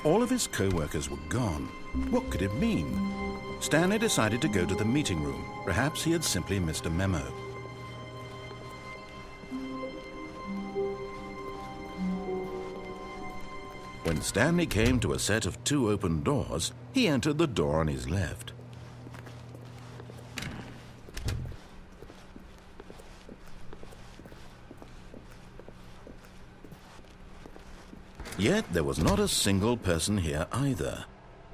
All of his co-workers were gone. What could it mean? Stanley decided to go to the meeting room. Perhaps he had simply missed a memo. When Stanley came to a set of 2 open doors, he entered the door on his left. Yet there was not a single person here either.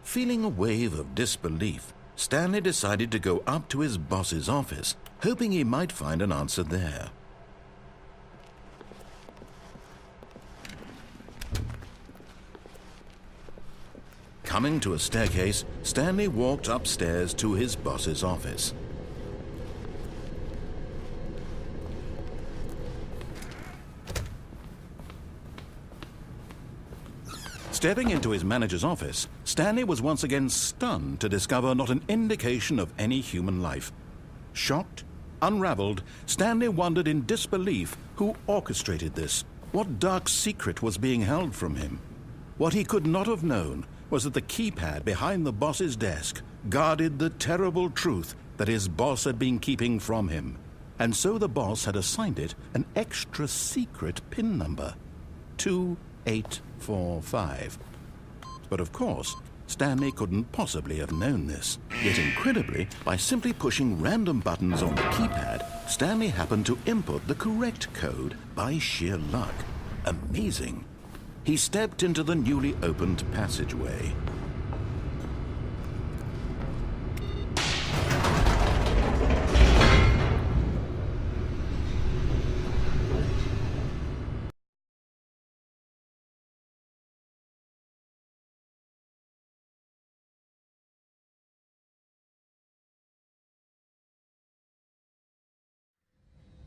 Feeling a wave of disbelief, Stanley decided to go up to his boss's office, hoping he might find an answer there. Coming to a staircase, Stanley walked upstairs to his boss's office. Stepping into his manager's office, Stanley was once again stunned to discover not an indication of any human life. Shocked, unraveled, Stanley wondered in disbelief who orchestrated this. What dark secret was being held from him? What he could not have known was that the keypad behind the boss's desk guarded the terrible truth that his boss had been keeping from him. And so the boss had assigned it an extra secret PIN number, 2845. But of course, Stanley couldn't possibly have known this. Yet incredibly, by simply pushing random buttons on the keypad, Stanley happened to input the correct code by sheer luck. Amazing. He stepped into the newly opened passageway.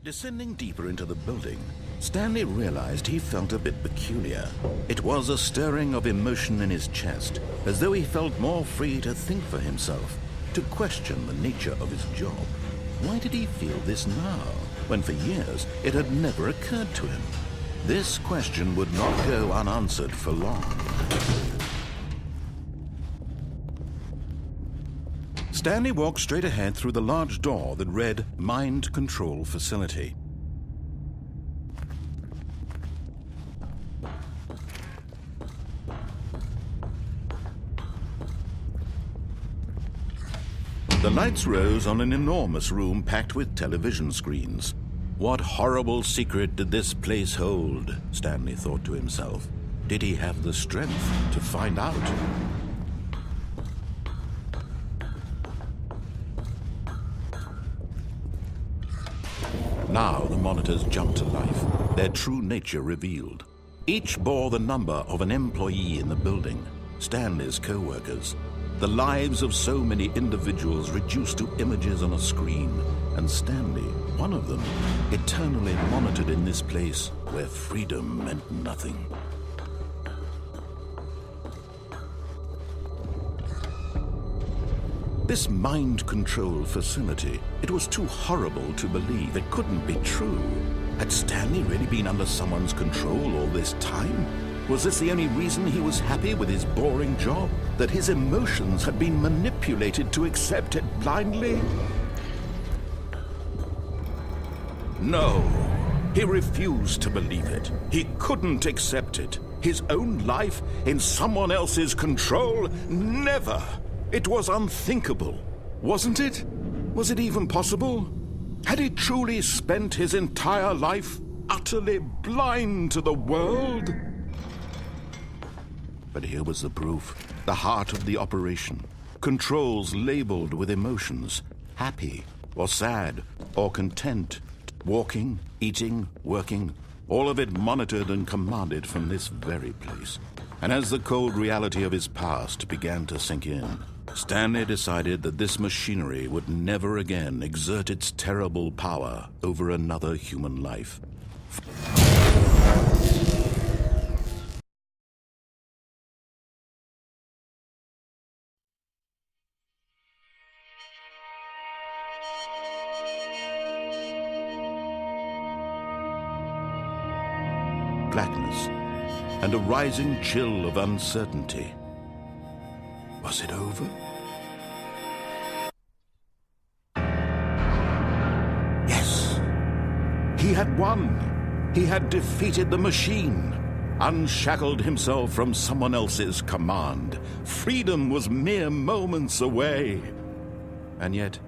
Descending deeper into the building, Stanley realized he felt a bit peculiar. It was a stirring of emotion in his chest, as though he felt more free to think for himself, to question the nature of his job. Why did he feel this now, when for years it had never occurred to him? This question would not go unanswered for long. Stanley walked straight ahead through the large door that read Mind Control Facility. The lights rose on an enormous room packed with television screens. What horrible secret did this place hold? Stanley thought to himself. Did he have the strength to find out? Now the monitors jumped to life, their true nature revealed. Each bore the number of an employee in the building, Stanley's co-workers. The lives of so many individuals reduced to images on a screen, and Stanley, one of them, eternally monitored in this place where freedom meant nothing. This mind control facility, it was too horrible to believe. It couldn't be true. Had Stanley really been under someone's control all this time? Was this the only reason he was happy with his boring job? That his emotions had been manipulated to accept it blindly? No, he refused to believe it. He couldn't accept it. His own life in someone else's control? Never! It was unthinkable, wasn't it? Was it even possible? Had he truly spent his entire life utterly blind to the world? But here was the proof, the heart of the operation. Controls labeled with emotions, happy or sad or content, walking, eating, working, all of it monitored and commanded from this very place. And as the cold reality of his past began to sink in, Stanley decided that this machinery would never again exert its terrible power over another human life. Blackness. and a rising chill of uncertainty. Was it over? Yes! He had won! He had defeated the machine, unshackled himself from someone else's command. Freedom was mere moments away. And yet,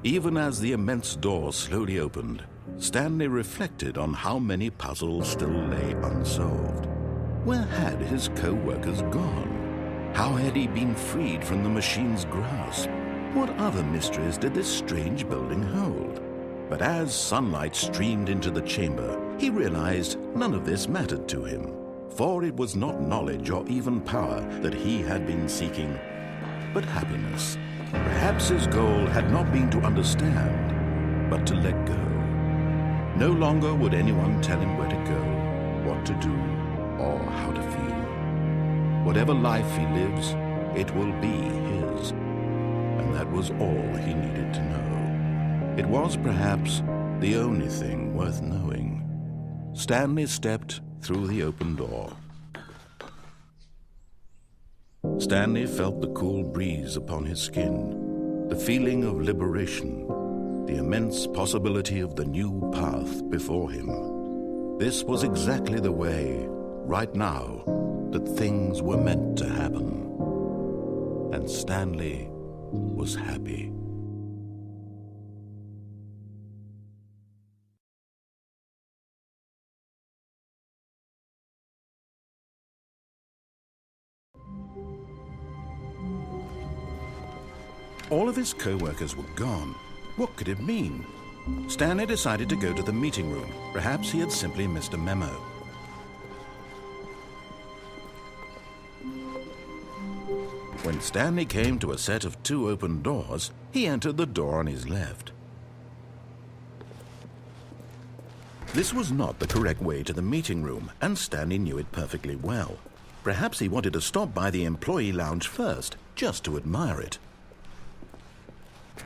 even as the immense door slowly opened, Stanley reflected on how many puzzles still lay unsolved. Where had his co-workers gone? How had he been freed from the machine's grasp? What other mysteries did this strange building hold? But as sunlight streamed into the chamber, he realized none of this mattered to him, for it was not knowledge or even power that he had been seeking, but happiness. Perhaps his goal had not been to understand, but to let go. No longer would anyone tell him where to go, what to do, or how to feel. Whatever life he lives, it will be his. And that was all he needed to know. It was perhaps the only thing worth knowing. Stanley stepped through the open door. Stanley felt the cool breeze upon his skin, the feeling of liberation, the immense possibility of the new path before him. This was exactly the way, right now, that things were meant to happen. And Stanley was happy. All of his co-workers were gone. What could it mean? Stanley decided to go to the meeting room. Perhaps he had simply missed a memo. When Stanley came to a set of 2 open doors, he entered the door on his left. This was not the correct way to the meeting room, and Stanley knew it perfectly well. Perhaps he wanted to stop by the employee lounge first, just to admire it.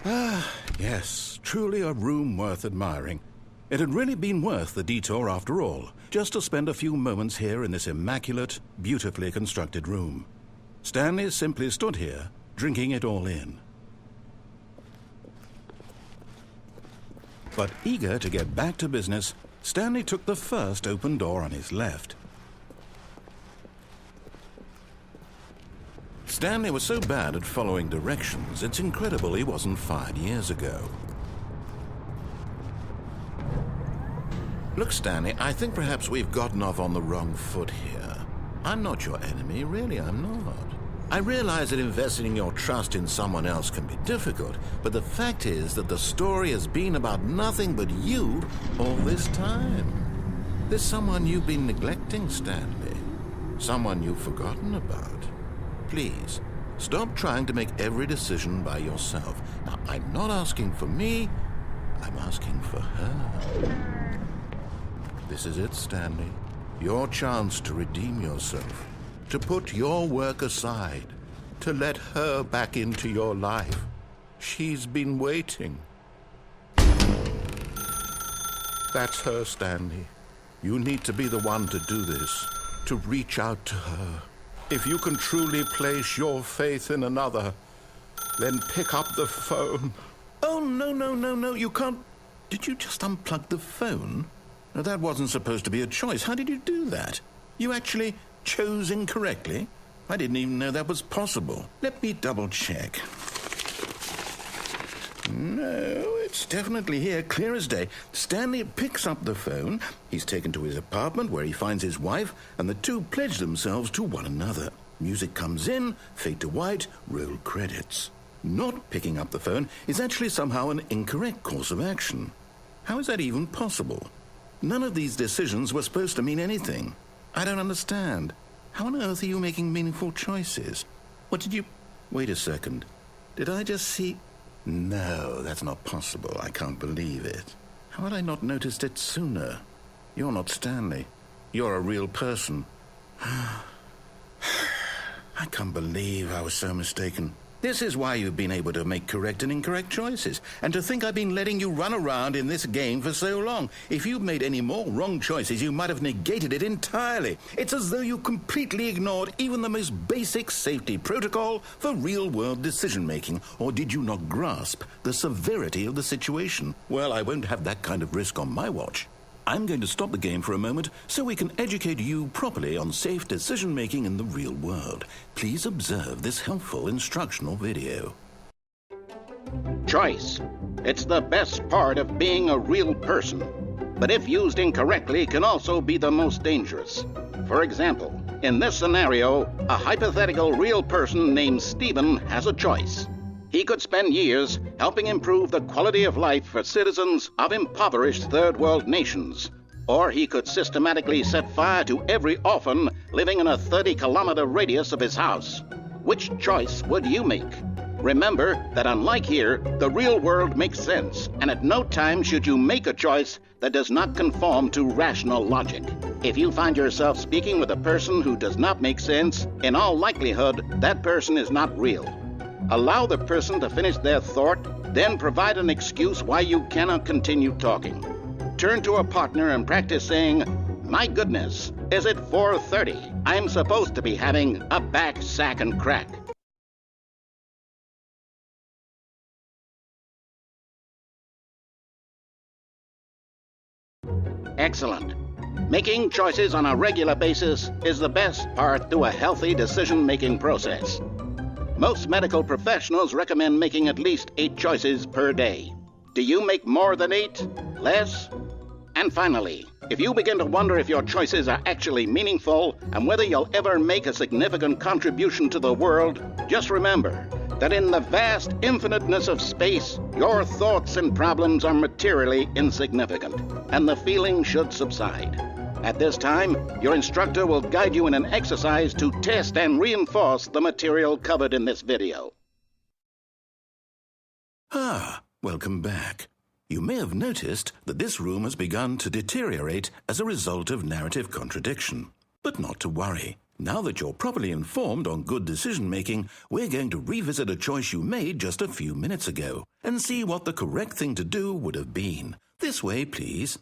Ah, yes, truly a room worth admiring. It had really been worth the detour after all, just to spend a few moments here in this immaculate, beautifully constructed room. Stanley simply stood here, drinking it all in. But eager to get back to business, Stanley took the first open door on his left. Stanley was so bad at following directions, it's incredible he wasn't fired years ago. Look, Stanley, I think perhaps we've gotten off on the wrong foot here. I'm not your enemy, really, I'm not. I realize that investing your trust in someone else can be difficult, but the fact is that the story has been about nothing but you all this time. There's someone you've been neglecting, Stanley. Someone you've forgotten about. Please, stop trying to make every decision by yourself. Now, I'm not asking for me, I'm asking for her. This is it, Stanley. Your chance to redeem yourself, to put your work aside, to let her back into your life. She's been waiting. That's her, Stanley. You need to be the one to do this, to reach out to her. If you can truly place your faith in another, then pick up the phone. Oh, no, you can't. Did you just unplug the phone? No, that wasn't supposed to be a choice. How did you do that? You actually chose incorrectly? I didn't even know that was possible. Let me double check. No, it's definitely here, clear as day. Stanley picks up the phone. He's taken to his apartment where he finds his wife, and the two pledge themselves to one another. Music comes in, fade to white, roll credits. Not picking up the phone is actually somehow an incorrect course of action. How is that even possible? None of these decisions were supposed to mean anything. I don't understand. How on earth are you making meaningful choices? What did you... Wait a second. Did I just see... No, that's not possible. I can't believe it. How had I not noticed it sooner? You're not Stanley. You're a real person. I can't believe I was so mistaken. This is why you've been able to make correct and incorrect choices. And to think I've been letting you run around in this game for so long. If you'd made any more wrong choices, you might have negated it entirely. It's as though you completely ignored even the most basic safety protocol for real-world decision-making. Or did you not grasp the severity of the situation? Well, I won't have that kind of risk on my watch. I'm going to stop the game for a moment so we can educate you properly on safe decision-making in the real world. Please observe this helpful instructional video. Choice. It's the best part of being a real person. But if used incorrectly, can also be the most dangerous. For example, in this scenario, a hypothetical real person named Stephen has a choice. He could spend years helping improve the quality of life for citizens of impoverished third world nations. Or he could systematically set fire to every orphan living in a 30-kilometer radius of his house. Which choice would you make? Remember that unlike here, the real world makes sense, and at no time should you make a choice that does not conform to rational logic. If you find yourself speaking with a person who does not make sense, in all likelihood, that person is not real. Allow the person to finish their thought, then provide an excuse why you cannot continue talking. Turn to a partner and practice saying, "My goodness, is it 4:30? I'm supposed to be having a back, sack, and crack." Excellent. Making choices on a regular basis is the best part to a healthy decision-making process. Most medical professionals recommend making at least 8 choices per day. Do you make more than 8? Less? And finally, if you begin to wonder if your choices are actually meaningful and whether you'll ever make a significant contribution to the world, just remember that in the vast infiniteness of space, your thoughts and problems are materially insignificant, and the feeling should subside. At this time, your instructor will guide you in an exercise to test and reinforce the material covered in this video. Welcome back. You may have noticed that this room has begun to deteriorate as a result of narrative contradiction. But not to worry. Now that you're properly informed on good decision-making, we're going to revisit a choice you made just a few minutes ago and see what the correct thing to do would have been. This way, please.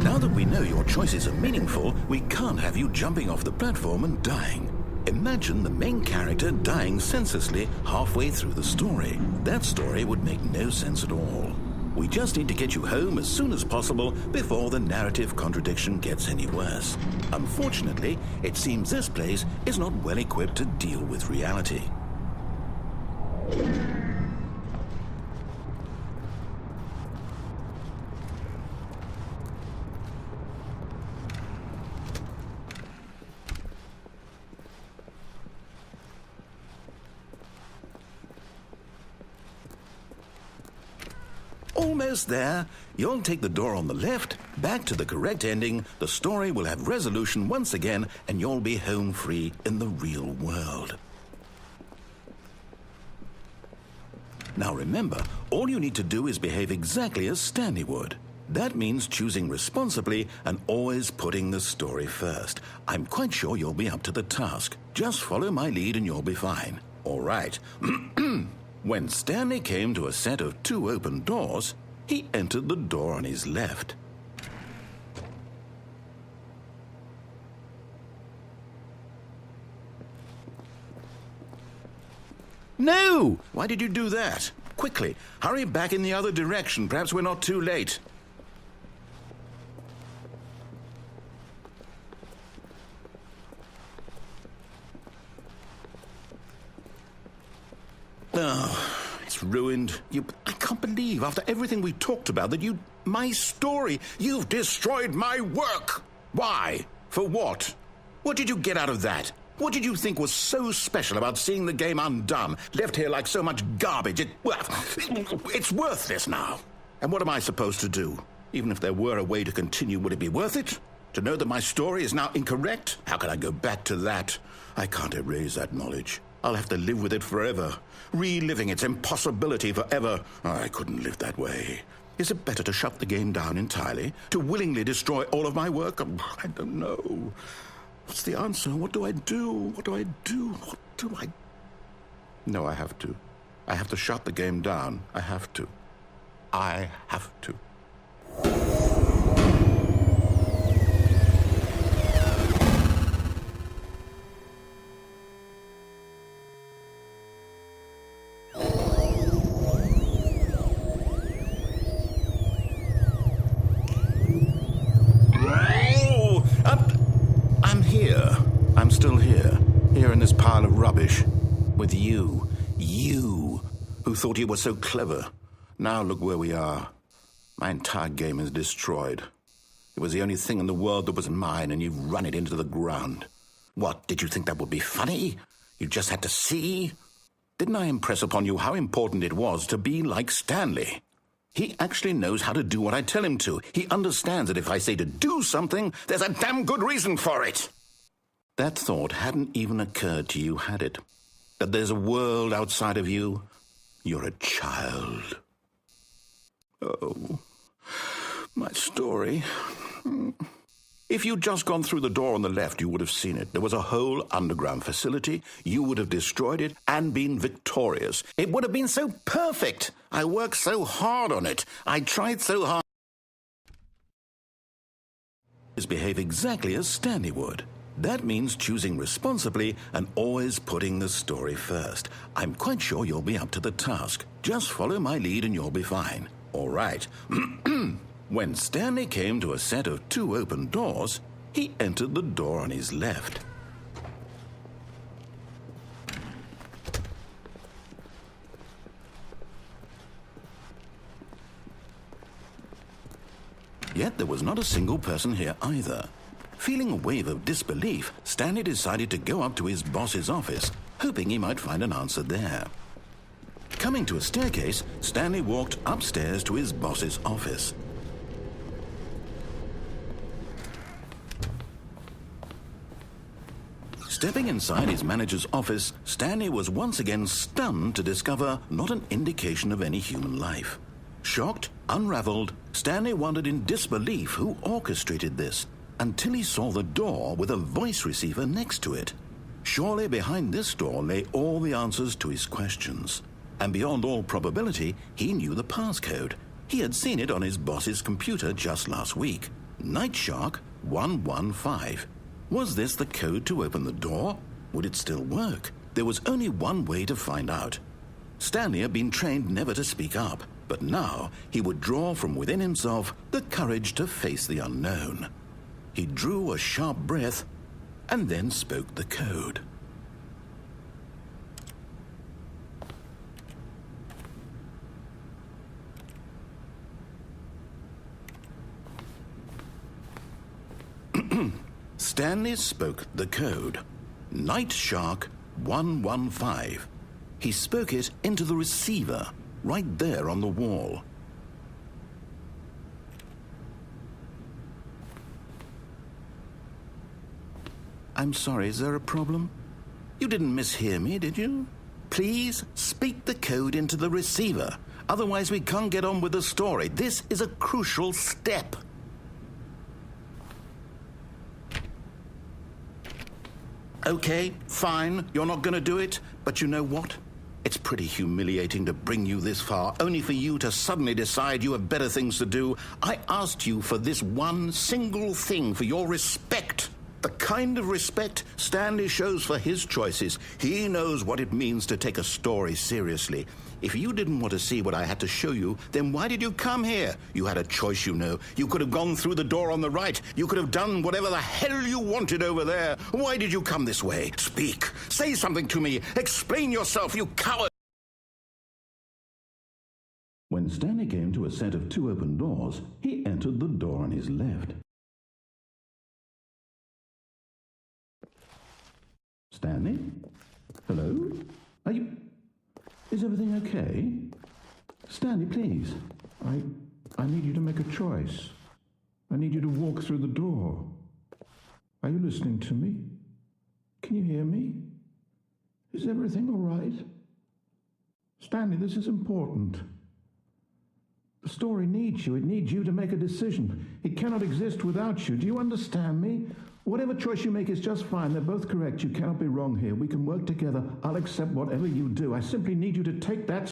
Now that we know your choices are meaningful, we can't have you jumping off the platform and dying. Imagine the main character dying senselessly halfway through the story. That story would make no sense at all. We just need to get you home as soon as possible before the narrative contradiction gets any worse. Unfortunately, it seems this place is not well equipped to deal with reality. Almost there. You'll take the door on the left, back to the correct ending, the story will have resolution once again, and you'll be home free in the real world. Now remember, all you need to do is behave exactly as Stanley would. That means choosing responsibly and always putting the story first. I'm quite sure you'll be up to the task. Just follow my lead and you'll be fine. All right. When Stanley came to a set of 2 open doors, he entered the door on his left. No! Why did you do that? Quickly, hurry back in the other direction. Perhaps we're not too late. Oh, it's ruined. I can't believe, after everything we talked about, that my story, you've destroyed my work. Why? For what? What did you get out of that? What did you think was so special about seeing the game undone, left here like so much garbage? It's worthless now. And what am I supposed to do? Even if there were a way to continue, would it be worth it? To know that my story is now incorrect? How can I go back to that? I can't erase that knowledge. I'll have to live with it forever, reliving its impossibility forever. I couldn't live that way. Is it better to shut the game down entirely? To willingly destroy all of my work? I don't know. What's the answer? What do I do? What do I do? What do I... No, I have to. I have to shut the game down. I have to. I have to. I'm still here in this pile of rubbish, with you who thought you were so clever. Now look where we are. My entire game is destroyed. It was the only thing in the world that was mine, and you've run it into the ground. What, did you think that would be funny? You just had to see? Didn't I impress upon you how important it was to be like Stanley? He actually knows how to do what I tell him to. He understands that if I say to do something, there's a damn good reason for it. That thought hadn't even occurred to you, had it? That there's a world outside of you? You're a child. Oh, my story. If you'd just gone through the door on the left, you would have seen it. There was a whole underground facility. You would have destroyed it and been victorious. It would have been so perfect. I worked so hard on it. I tried so hard. Behave exactly as Stanley would. That means choosing responsibly and always putting the story first. I'm quite sure you'll be up to the task. Just follow my lead and you'll be fine. All right. When Stanley came to a set of 2 open doors, he entered the door on his left. Yet there was not a single person here either. Feeling a wave of disbelief, Stanley decided to go up to his boss's office, hoping he might find an answer there. Coming to a staircase, Stanley walked upstairs to his boss's office. Stepping inside his manager's office, Stanley was once again stunned to discover not an indication of any human life. Shocked, unraveled, Stanley wondered in disbelief who orchestrated this, until he saw the door with a voice receiver next to it. Surely behind this door lay all the answers to his questions. And beyond all probability, he knew the passcode. He had seen it on his boss's computer just last week. Night Shark 115. Was this the code to open the door? Would it still work? There was only one way to find out. Stanley had been trained never to speak up, but now he would draw from within himself the courage to face the unknown. He drew a sharp breath and then spoke the code. Stanley spoke the code. Night Shark 115. He spoke it into the receiver, right there on the wall. I'm sorry, is there a problem? You didn't mishear me, did you? Please speak the code into the receiver. Otherwise, we can't get on with the story. This is a crucial step. Okay, fine, you're not going to do it, but you know what? It's pretty humiliating to bring you this far, only for you to suddenly decide you have better things to do. I asked you for this one single thing, for your respect. The kind of respect Stanley shows for his choices. He knows what it means to take a story seriously. If you didn't want to see what I had to show you, then why did you come here? You had a choice, you know. You could have gone through the door on the right. You could have done whatever the hell you wanted over there. Why did you come this way? Speak. Say something to me. Explain yourself, you coward. When Stanley came to a set of 2 open doors, he entered the door on his left. Stanley? Hello? Are you... Is everything okay? Stanley, please. I need you to make a choice. I need you to walk through the door. Are you listening to me? Can you hear me? Is everything all right? Stanley, this is important. The story needs you. It needs you to make a decision. It cannot exist without you. Do you understand me? Whatever choice you make is just fine. They're both correct. You cannot be wrong here. We can work together. I'll accept whatever you do. I simply need you to take that